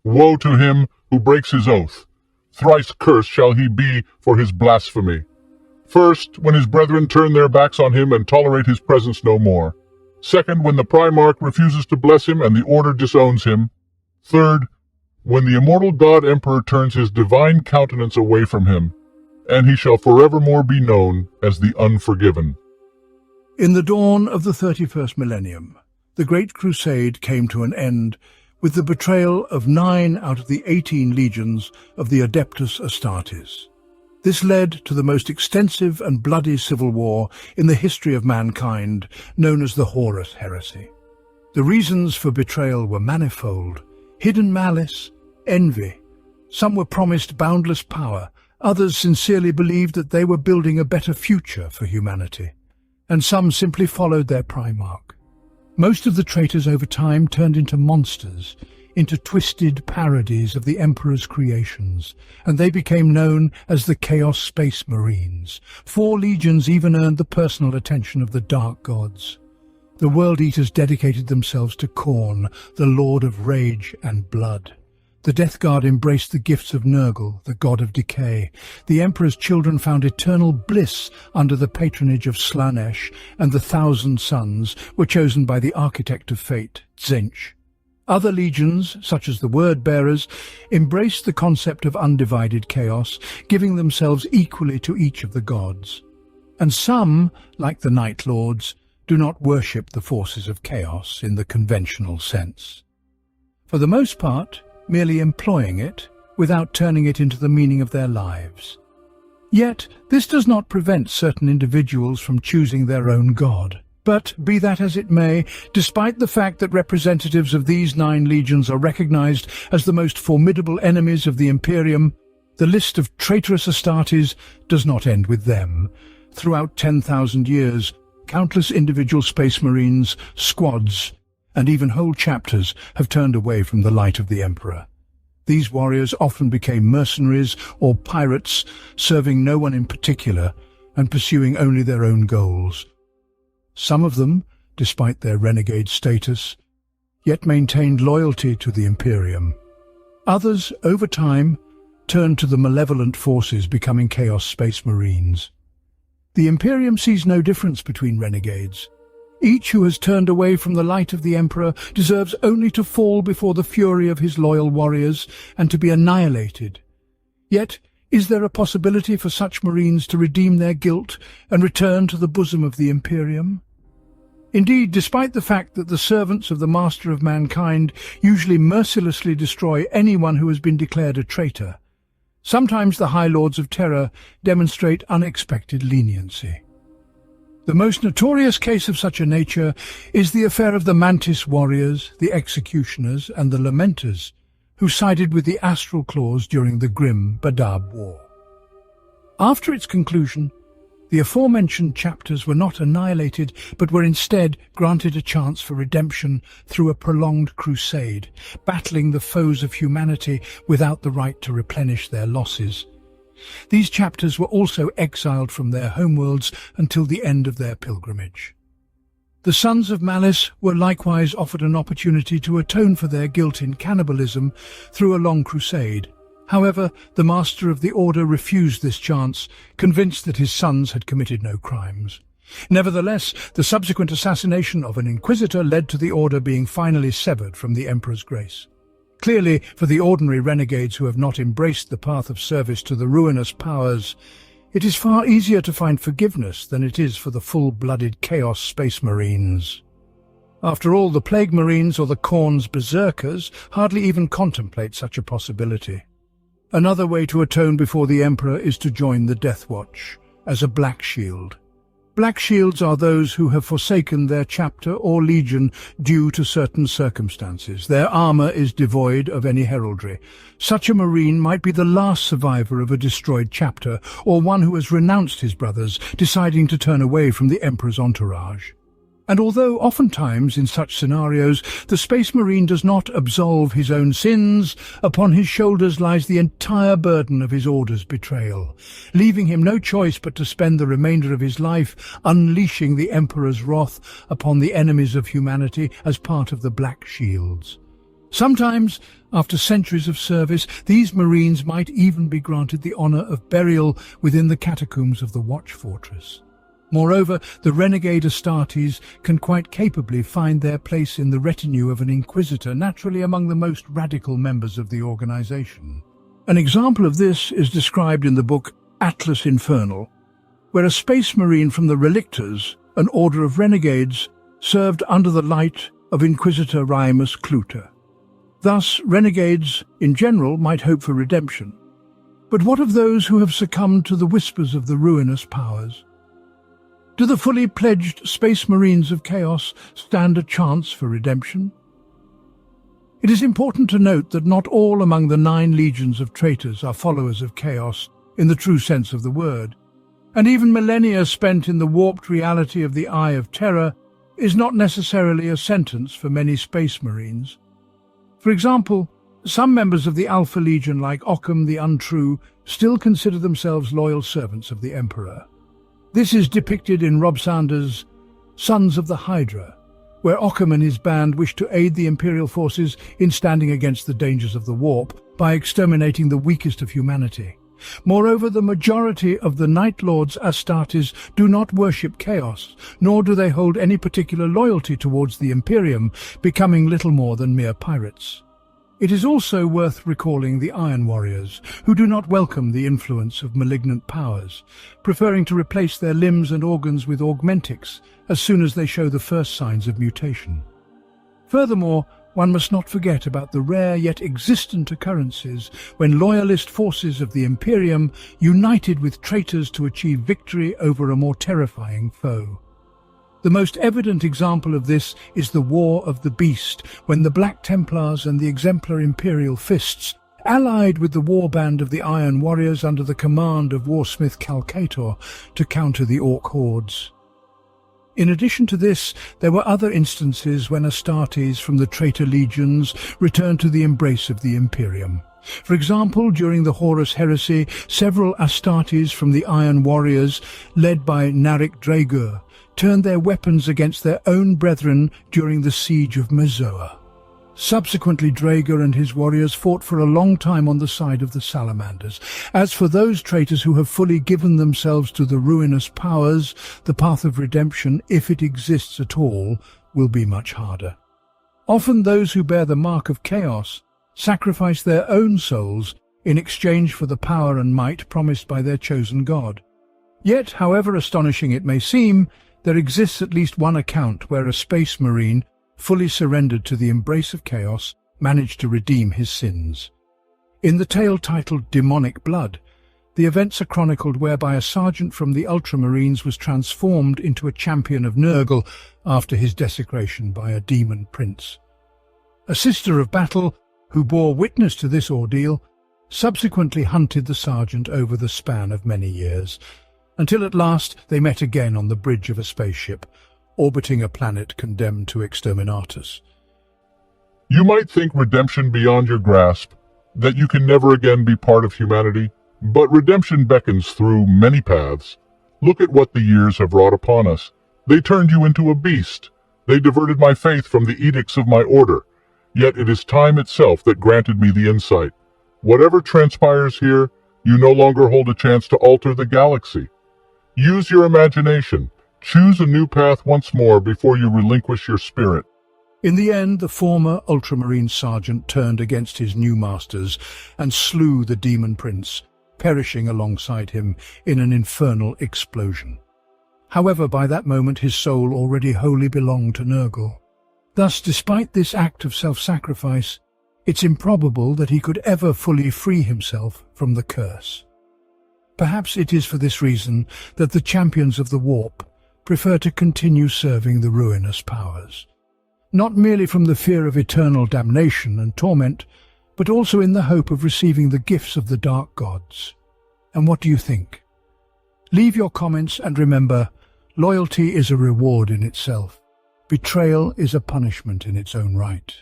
Woe to him who breaks his oath! Thrice cursed shall he be for his blasphemy. First, when his brethren turn their backs on him and tolerate his presence no more. Second, when the Primarch refuses to bless him and the Order disowns him. Third, when the immortal God-Emperor turns his divine countenance away from him, and he shall forevermore be known as the Unforgiven. In the dawn of the 31st millennium, the Great Crusade came to an end with the betrayal of 9 out of the 18 legions of the Adeptus Astartes. This led to the most extensive and bloody civil war in the history of mankind, known as the Horus Heresy. The reasons for betrayal were manifold: hidden malice, envy. Some were promised boundless power, others sincerely believed that they were building a better future for humanity, and some simply followed their Primarch. Most of the traitors over time turned into monsters, into twisted parodies of the Emperor's creations, and they became known as the Chaos Space Marines. 4 legions even earned the personal attention of the Dark Gods. The World Eaters dedicated themselves to Khorne, the Lord of Rage and Blood. The Death Guard embraced the gifts of Nurgle, the god of decay. The Emperor's children found eternal bliss under the patronage of Slanesh, and the 1,000 Sons were chosen by the Architect of Fate, Tzeentch. Other legions, such as the Word-Bearers, embraced the concept of undivided chaos, giving themselves equally to each of the gods. And some, like the Night Lords, do not worship the forces of chaos in the conventional sense. For the most part, merely employing it without turning it into the meaning of their lives. Yet, this does not prevent certain individuals from choosing their own god. But, be that as it may, despite the fact that representatives of these 9 legions are recognized as the most formidable enemies of the Imperium, the list of traitorous Astartes does not end with them. Throughout 10,000 years, countless individual Space Marines, squads, and even whole chapters have turned away from the light of the Emperor. These warriors often became mercenaries or pirates, serving no one in particular and pursuing only their own goals. Some of them, despite their renegade status, yet maintained loyalty to the Imperium. Others, over time, turned to the malevolent forces, becoming Chaos Space Marines. The Imperium sees no difference between renegades. Each who has turned away from the light of the Emperor deserves only to fall before the fury of his loyal warriors and to be annihilated. Yet, is there a possibility for such Marines to redeem their guilt and return to the bosom of the Imperium? Indeed, despite the fact that the servants of the Master of Mankind usually mercilessly destroy anyone who has been declared a traitor, sometimes the High Lords of Terror demonstrate unexpected leniency. The most notorious case of such a nature is the affair of the Mantis Warriors, the Executioners, and the Lamenters, who sided with the Astral Claws during the grim Badab War. After its conclusion, the aforementioned chapters were not annihilated, but were instead granted a chance for redemption through a prolonged crusade, battling the foes of humanity without the right to replenish their losses. These chapters were also exiled from their homeworlds until the end of their pilgrimage. The Sons of Malice were likewise offered an opportunity to atone for their guilt in cannibalism through a long crusade. However, the Master of the Order refused this chance, convinced that his sons had committed no crimes. Nevertheless, the subsequent assassination of an Inquisitor led to the Order being finally severed from the Emperor's grace. Clearly, for the ordinary renegades who have not embraced the path of service to the ruinous powers, it is far easier to find forgiveness than it is for the full-blooded Chaos Space Marines. After all, the Plague Marines or the Khorne's Berserkers hardly even contemplate such a possibility. Another way to atone before the Emperor is to join the Death Watch as a Black Shield. Black Shields are those who have forsaken their chapter or legion due to certain circumstances. Their armor is devoid of any heraldry. Such a Marine might be the last survivor of a destroyed chapter, or one who has renounced his brothers, deciding to turn away from the Emperor's entourage. And although oftentimes in such scenarios the Space Marine does not absolve his own sins, upon his shoulders lies the entire burden of his Order's betrayal, leaving him no choice but to spend the remainder of his life unleashing the Emperor's wrath upon the enemies of humanity as part of the Black Shields. Sometimes, after centuries of service, these Marines might even be granted the honor of burial within the catacombs of the Watch Fortress. Moreover, the renegade Astartes can quite capably find their place in the retinue of an Inquisitor, naturally among the most radical members of the organization. An example of this is described in the book Atlas Infernal, where a space marine from the Relictors, an order of renegades, served under the light of Inquisitor Remus Cluter. Thus, renegades, in general, might hope for redemption. But what of those who have succumbed to the whispers of the ruinous powers? Do the fully pledged Space Marines of Chaos stand a chance for redemption? It is important to note that not all among the 9 legions of traitors are followers of Chaos in the true sense of the word, and even millennia spent in the warped reality of the Eye of Terror is not necessarily a sentence for many Space Marines. For example, some members of the Alpha Legion, like Occam the Untrue, still consider themselves loyal servants of the Emperor. This is depicted in Rob Sanders' Sons of the Hydra, where Occam and his band wish to aid the Imperial forces in standing against the dangers of the warp by exterminating the weakest of humanity. Moreover, the majority of the Night Lords Astartes do not worship chaos, nor do they hold any particular loyalty towards the Imperium, becoming little more than mere pirates. It is also worth recalling the Iron Warriors, who do not welcome the influence of malignant powers, preferring to replace their limbs and organs with augmentics as soon as they show the first signs of mutation. Furthermore, one must not forget about the rare yet existent occurrences when loyalist forces of the Imperium united with traitors to achieve victory over a more terrifying foe. The most evident example of this is the War of the Beast, when the Black Templars and the exemplar Imperial Fists allied with the warband of the Iron Warriors under the command of Warsmith Calcator to counter the Orc hordes. In addition to this, there were other instances when Astartes from the traitor legions returned to the embrace of the Imperium. For example, during the Horus Heresy, several Astartes from the Iron Warriors, led by Narek Draegur, turned their weapons against their own brethren during the siege of Mezoa. Subsequently, Draegur and his warriors fought for a long time on the side of the Salamanders. As for those traitors who have fully given themselves to the ruinous powers, the path of redemption, if it exists at all, will be much harder. Often those who bear the mark of chaos sacrifice their own souls in exchange for the power and might promised by their chosen god. Yet, however astonishing it may seem, there exists at least one account where a space marine, fully surrendered to the embrace of chaos, managed to redeem his sins. In the tale titled Demonic Blood, the events are chronicled whereby a sergeant from the Ultramarines was transformed into a champion of Nurgle after his desecration by a demon prince. A sister of battle, who bore witness to this ordeal, subsequently hunted the sergeant over the span of many years, until at last they met again on the bridge of a spaceship, orbiting a planet condemned to exterminatus. You might think redemption beyond your grasp, that you can never again be part of humanity, but redemption beckons through many paths. Look at what the years have wrought upon us. They turned you into a beast. They diverted my faith from the edicts of my order. Yet it is time itself that granted me the insight. Whatever transpires here, you no longer hold a chance to alter the galaxy. Use your imagination. Choose a new path once more before you relinquish your spirit. In the end, the former Ultramarine sergeant turned against his new masters and slew the demon prince, perishing alongside him in an infernal explosion. However, by that moment his soul already wholly belonged to Nurgle. Thus, despite this act of self-sacrifice, it's improbable that he could ever fully free himself from the curse. Perhaps it is for this reason that the champions of the warp prefer to continue serving the ruinous powers, not merely from the fear of eternal damnation and torment, but also in the hope of receiving the gifts of the dark gods. And what do you think? Leave your comments, and remember, loyalty is a reward in itself. Betrayal is a punishment in its own right.